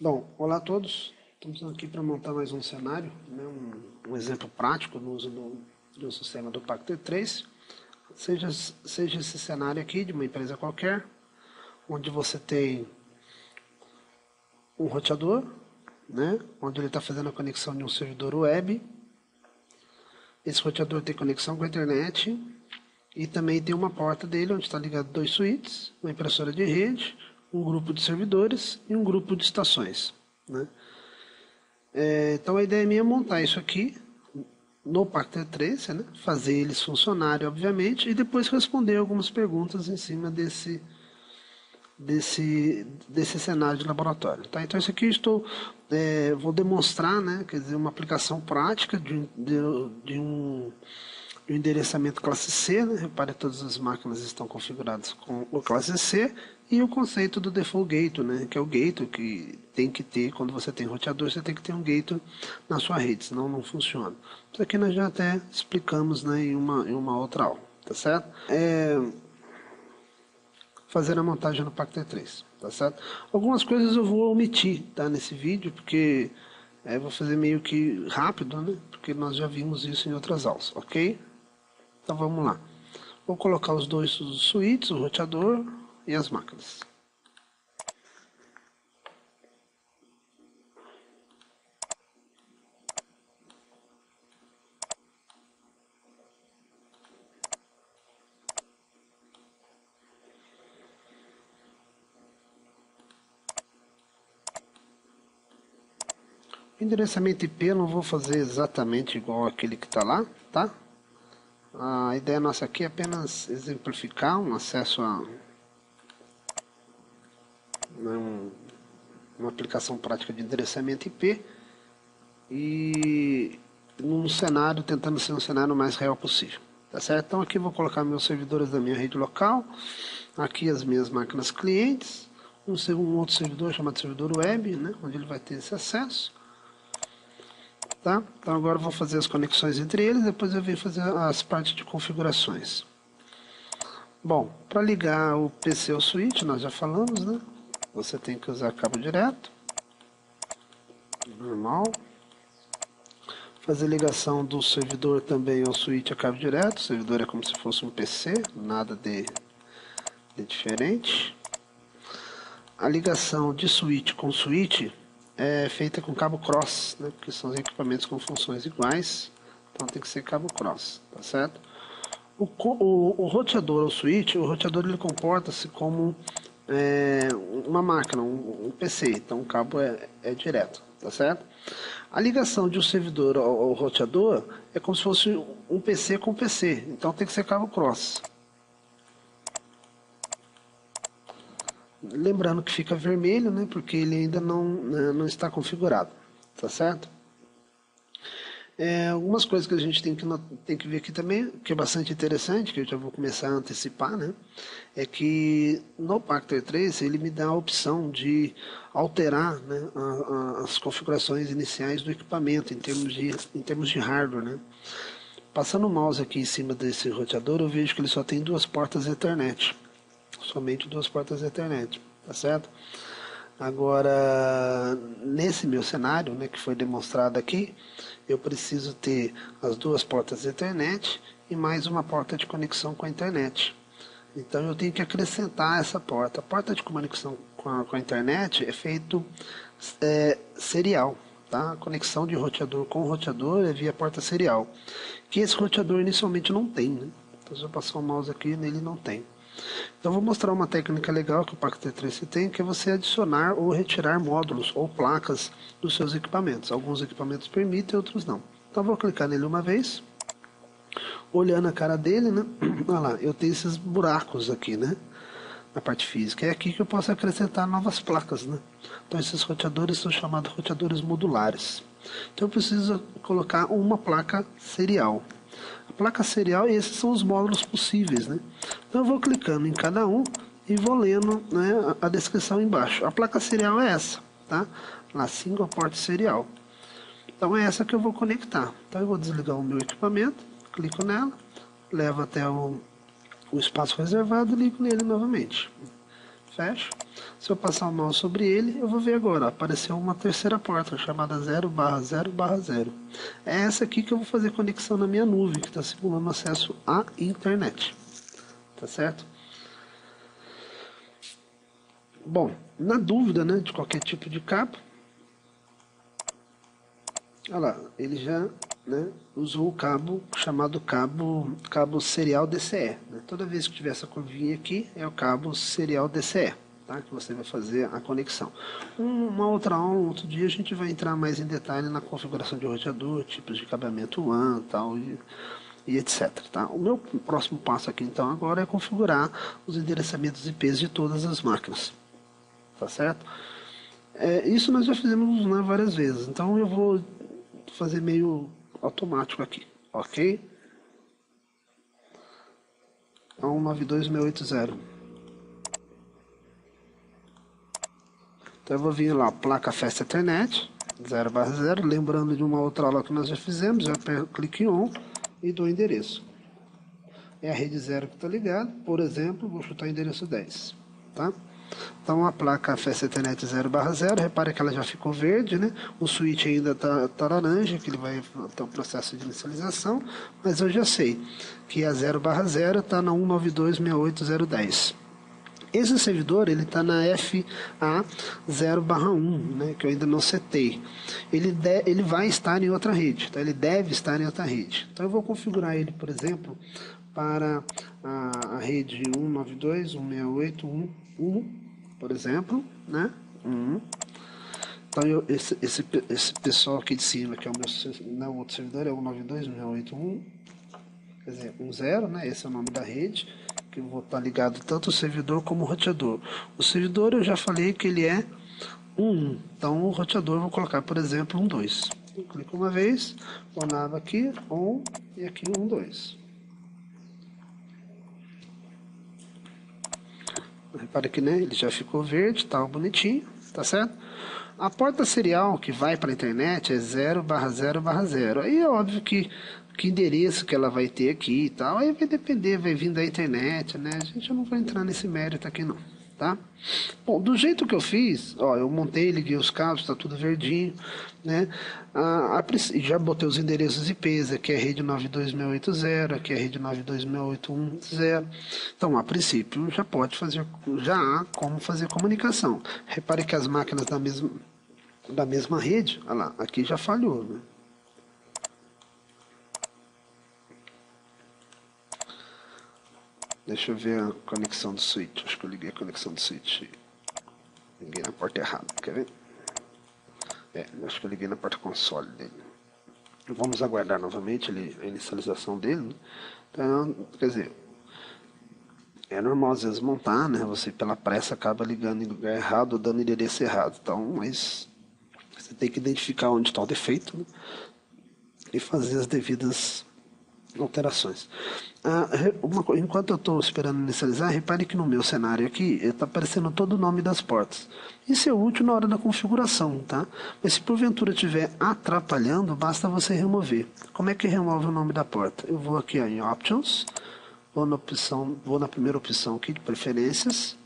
Bom, olá a todos. Estamos aqui para montar mais um cenário, né? Um exemplo prático no uso do sistema do Pacto 3. Seja esse cenário aqui de uma empresa qualquer, onde você tem um roteador, né? Onde ele está fazendo a conexão de um servidor web. Esse roteador tem conexão com a internet e também tem uma porta dele onde está ligado dois switches, uma impressora de rede, um grupo de servidores e um grupo de estações, né? Então a ideia minha é montar isso aqui no Pacto 3, né? Fazer eles funcionarem, obviamente, e depois responder algumas perguntas em cima desse cenário de laboratório. Tá? Então isso aqui vou demonstrar, né? Quer dizer, uma aplicação prática de um endereçamento classe C, né? Repare que todas as máquinas estão configuradas com o classe C, e o conceito do default gate, né? Que é o gate que tem que ter, quando você tem roteador, você tem que ter um gate na sua rede, senão não funciona. Isso aqui nós já até explicamos, né, em uma outra aula, tá certo? Fazer a montagem no Pacto 3, tá certo? Algumas coisas eu vou omitir, tá, nesse vídeo, porque vou fazer meio que rápido, né? Porque nós já vimos isso em outras aulas, ok? Então vamos lá. Vou colocar os dois switches, o roteador e as máquinas. O endereçamento IP eu não vou fazer exatamente igual aquele que está lá, tá? A ideia nossa aqui é apenas exemplificar um acesso a uma aplicação prática de endereçamento IP e num cenário, tentando ser um cenário mais real possível, tá certo? Então aqui eu vou colocar meus servidores da minha rede local, aqui as minhas máquinas clientes, um outro servidor chamado servidor web, né, onde ele vai ter esse acesso. Tá? Então agora eu vou fazer as conexões entre eles, depois eu venho fazer as partes de configurações. Bom, para ligar o PC ao switch, nós já falamos, né? Você tem que usar cabo direto, normal. Fazer ligação do servidor também ao switch a cabo direto, o servidor é como se fosse um PC, nada de diferente. A ligação de switch com switch é feita com cabo cross, né? Porque são os equipamentos com funções iguais, então tem que ser cabo cross, tá certo? O roteador ou switch, o roteador ele comporta-se como uma máquina, um PC, então o cabo é direto, tá certo? A ligação de um servidor ao roteador é como se fosse um PC com PC, então tem que ser cabo cross. Lembrando que fica vermelho, né, porque ele ainda não está configurado, tá certo? Algumas coisas que a gente tem que ver aqui também, que é bastante interessante, que eu já vou começar a antecipar, né, é que no Pacto 3 ele me dá a opção de alterar, né, as configurações iniciais do equipamento em termos de hardware, né. Passando o mouse aqui em cima desse roteador, eu vejo que ele só tem duas portas Ethernet. Somente duas portas Ethernet, tá certo? Agora, nesse meu cenário, né, que foi demonstrado aqui, eu preciso ter as duas portas Ethernet e mais uma porta de conexão com a internet. Então eu tenho que acrescentar essa porta. A porta de conexão com a internet é feito serial. Tá? A conexão de roteador com roteador é via porta serial, que esse roteador inicialmente não tem. Né? Então se eu passar o mouse aqui, nele não tem. Então vou mostrar uma técnica legal que o Pacto 3 tem, que é você adicionar ou retirar módulos ou placas dos seus equipamentos. Alguns equipamentos permitem, outros não. Então vou clicar nele uma vez, olhando a cara dele, né? Olha lá, eu tenho esses buracos aqui, né? Na parte física. É aqui que eu posso acrescentar novas placas, né? Então esses roteadores são chamados roteadores modulares. Então eu preciso colocar uma placa serial. A placa serial, esses são os módulos possíveis, né? Então eu vou clicando em cada um e vou lendo, né, a descrição embaixo. A placa serial é essa, tá? Na single port serial. Então é essa que eu vou conectar. Então eu vou desligar o meu equipamento, clico nela, levo até o espaço reservado e ligo nele novamente. fecho. Se eu passar o mouse sobre ele, eu vou ver agora, apareceu uma terceira porta chamada 0/0/0. É essa aqui que eu vou fazer conexão na minha nuvem, que está simulando acesso à internet. Tá certo? Bom, na dúvida, né, de qualquer tipo de cabo, olha lá, ele já, né, usou o cabo chamado cabo serial DCE. Né? Toda vez que tiver essa curvinha aqui, é o cabo serial DCE, tá? Que você vai fazer a conexão. Uma outra aula, um outro dia, a gente vai entrar mais em detalhe na configuração de roteador, tipos de cabeamento WAN tal, e etc. Tá? O meu próximo passo aqui, então, agora é configurar os endereçamentos IPs de todas as máquinas. Tá certo? Isso nós já fizemos, né, várias vezes, então eu vou fazer meio automático aqui, ok? 192.168.0. Então eu vou vir lá, placa Fast Ethernet 0/0, lembrando de uma outra aula que nós já fizemos, já clique em ON e dou o endereço. É a rede 0 que está ligada, por exemplo, vou chutar o endereço 10, tá? Então a placa Fast Ethernet 0/0, repare que ela já ficou verde, né? O switch ainda tá laranja, que ele vai ter um processo de inicialização, mas eu já sei que a 0/0 está na 192.168.0.10. Esse servidor ele está na FA 0/1, né, que eu ainda não setei. Ele vai estar em outra rede, tá? Ele deve estar em outra rede. Então eu vou configurar ele, por exemplo, para a rede 192.168.1, por exemplo, né? Então esse pessoal aqui de cima, que é o meu outro servidor, é 192.168.1, quer dizer, 10, né? Esse é o nome da rede, que eu vou estar ligado tanto o servidor como o roteador. O servidor eu já falei que ele é 1, então o roteador eu vou colocar, por exemplo, 12. Eu clico uma vez, o nav aqui, on, e aqui 12. Repare que, né, ele já ficou verde, tá bonitinho, tá certo? A porta serial que vai para a internet é 0/0/0. Aí é óbvio que endereço que ela vai ter aqui e tal, aí vai depender, vai vir da internet, né? A gente não vai entrar nesse mérito aqui não, tá? Bom, do jeito que eu fiz, ó, eu montei, liguei os cabos, tá tudo verdinho, né? Já botei os endereços IPs, aqui é a rede 92.168.0, aqui é a rede 92.168.1.0. Então, a princípio, já pode fazer, já há como fazer comunicação. Repare que as máquinas da mesma rede, olha lá, aqui já falhou, né? Deixa eu ver a conexão do switch. Acho que eu liguei a conexão do switch. Liguei na porta errada. Quer ver? Acho que eu liguei na porta console dele. Vamos aguardar novamente a inicialização dele. Né? Então, quer dizer, é normal às vezes montar, né? Você pela pressa acaba ligando em lugar errado, dando endereço errado. Então, mas você tem que identificar onde está o defeito, né? E fazer as devidas alterações. Enquanto eu estou esperando inicializar, repare que no meu cenário aqui está aparecendo todo o nome das portas. Isso é útil na hora da configuração, tá? Mas se porventura estiver atrapalhando, basta você remover. Como é que remove o nome da porta? Eu vou aqui em Options, vou na primeira opção aqui de preferências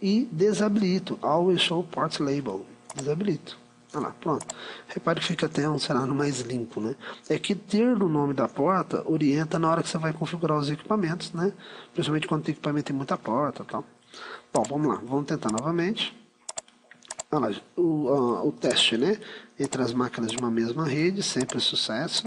e desabilito Always Show Port Label. Desabilito. Olha lá, pronto. Repare que fica até um cenário mais limpo, né? É que ter o nome da porta orienta na hora que você vai configurar os equipamentos, né? Principalmente quando o equipamento tem muita porta e tal. Bom, vamos lá, vamos tentar novamente. Olha lá, o teste, né? Entre as máquinas de uma mesma rede, sempre sucesso.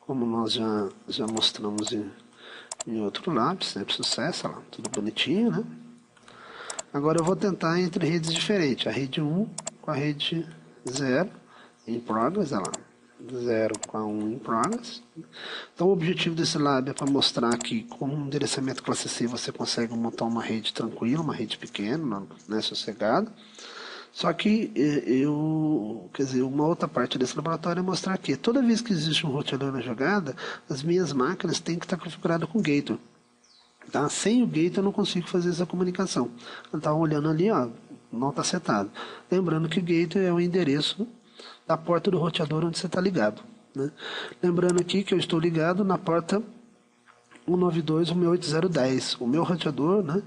Como nós já mostramos em outro lab, sempre sucesso, olha lá, tudo bonitinho, né? Agora eu vou tentar entre redes diferentes, a rede 1 com a rede 0 em progress, olha lá, 0 com a 1 em progress. Então o objetivo desse lab é para mostrar que com um endereçamento classe C você consegue montar uma rede tranquila, uma rede pequena, né, sossegada. Só que quer dizer, uma outra parte desse laboratório é mostrar que toda vez que existe um roteador na jogada, as minhas máquinas têm que estar configuradas com Gator. Tá? Sem o Gator eu não consigo fazer essa comunicação. Eu estava olhando ali, ó, não está setado. Lembrando que o Gator é o endereço da porta do roteador onde você está ligado. Né? Lembrando aqui que eu estou ligado na porta 192.168.0.10. O meu roteador, né,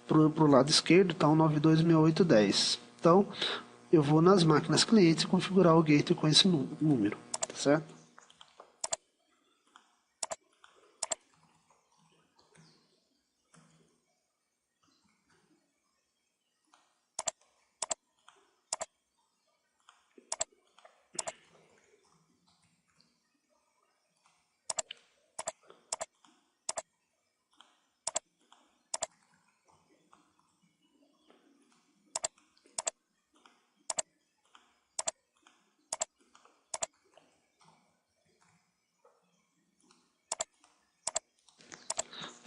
pro lado esquerdo está 192.168.10. Então, eu vou nas máquinas clientes e configurar o gateway com esse número, tá certo?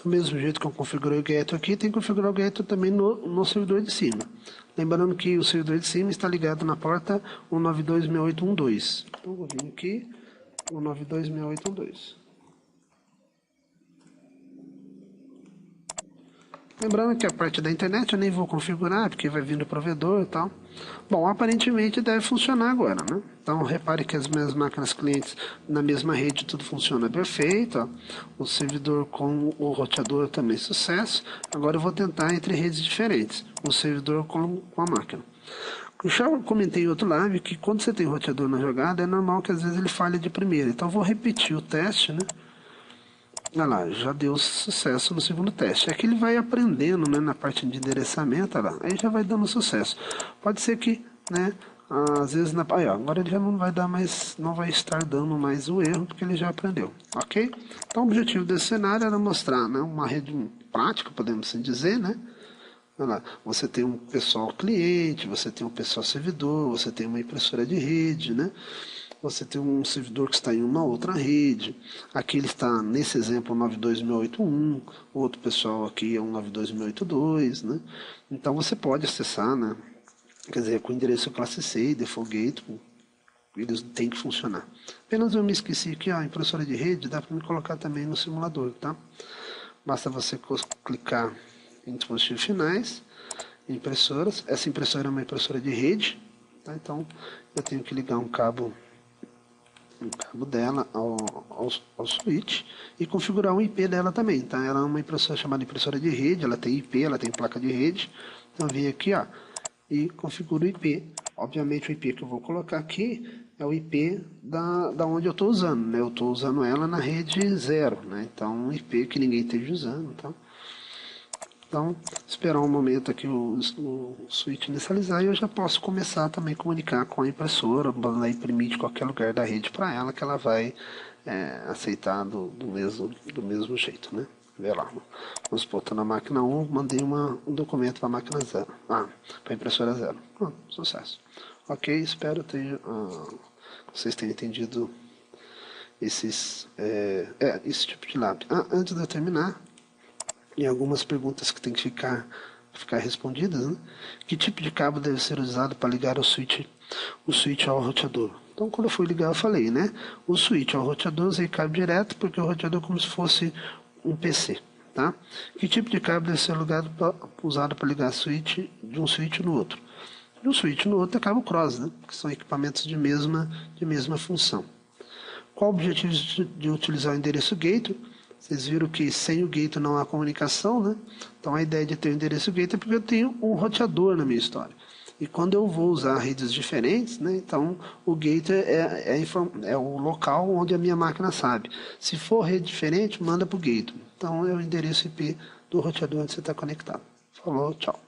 Do mesmo jeito que eu configurei o gateway aqui, tem que configurar o gateway também no servidor de cima. Lembrando que o servidor de cima está ligado na porta 192.68.1.2. Então, vou vir aqui, 192.68.1.2. Lembrando que a parte da internet eu nem vou configurar, porque vai vir do provedor e tal. Bom, aparentemente deve funcionar agora, né? Então, repare que as minhas máquinas clientes na mesma rede, tudo funciona perfeito. Ó. O servidor com o roteador também sucesso. Agora eu vou tentar entre redes diferentes. O servidor com a máquina. Eu já comentei em outro live que quando você tem roteador na jogada, é normal que às vezes ele falhe de primeira. Então, eu vou repetir o teste, né? Olha lá, já deu sucesso no segundo teste. Aqui ele vai aprendendo, né, na parte de endereçamento, olha lá, aí já vai dando sucesso. Pode ser que, né, às vezes, aí, ó, agora ele já não vai dar mais, não vai estar dando mais o erro, porque ele já aprendeu, ok? Então o objetivo desse cenário era mostrar, né, uma rede prática, podemos assim dizer, né? Olha lá, você tem um pessoal cliente, você tem um pessoal servidor, você tem uma impressora de rede, né? Você tem um servidor que está em uma outra rede. Aqui ele está, nesse exemplo, 92.081. O outro pessoal aqui é um 92.082, né? Então você pode acessar, né? Quer dizer, com o endereço classe C e default gateway, eles têm que funcionar. Apenas eu me esqueci que a impressora de rede dá para me colocar também no simulador, tá? Basta você clicar em dispositivos finais, impressoras. Essa impressora é uma impressora de rede, tá? Então eu tenho que ligar um cabo dela ao switch e configurar o IP dela também, tá? Ela é uma impressora chamada impressora de rede, ela tem IP, ela tem placa de rede. Então eu venho aqui, ó, e configuro o IP. Obviamente o IP que eu vou colocar aqui é o IP da onde eu estou usando, né? Eu estou usando ela na rede 0, né? Então um IP que ninguém esteja usando, tá? Então, esperar um momento aqui o switch inicializar e eu já posso começar também a comunicar com a impressora, mandar imprimir de qualquer lugar da rede para ela, que ela vai aceitar do mesmo jeito, né? Vê lá, vamos supor, estou na máquina 1, mandei um documento para a máquina 0, para a impressora 0. Sucesso. Ok, espero vocês tenham entendido esse tipo de lab. Antes de eu terminar, e algumas perguntas que tem que ficar respondidas, né? Que tipo de cabo deve ser usado para ligar o switch ao roteador? Então, quando eu fui ligar, eu falei, né? O switch ao roteador usei cabo direto, porque o roteador é como se fosse um PC, tá? Que tipo de cabo deve ser usado para ligar de um switch no outro? De um switch no outro é cabo cross, né? Que são equipamentos de mesma função. Qual o objetivo de utilizar o endereço gateway? Vocês viram que sem o gateway não há comunicação, né? Então a ideia de ter o endereço gateway é porque eu tenho um roteador na minha história. E quando eu vou usar redes diferentes, né? Então o gateway é o local onde a minha máquina sabe. Se for rede diferente, manda para o gateway. Então é o endereço IP do roteador onde você está conectado. Falou, tchau.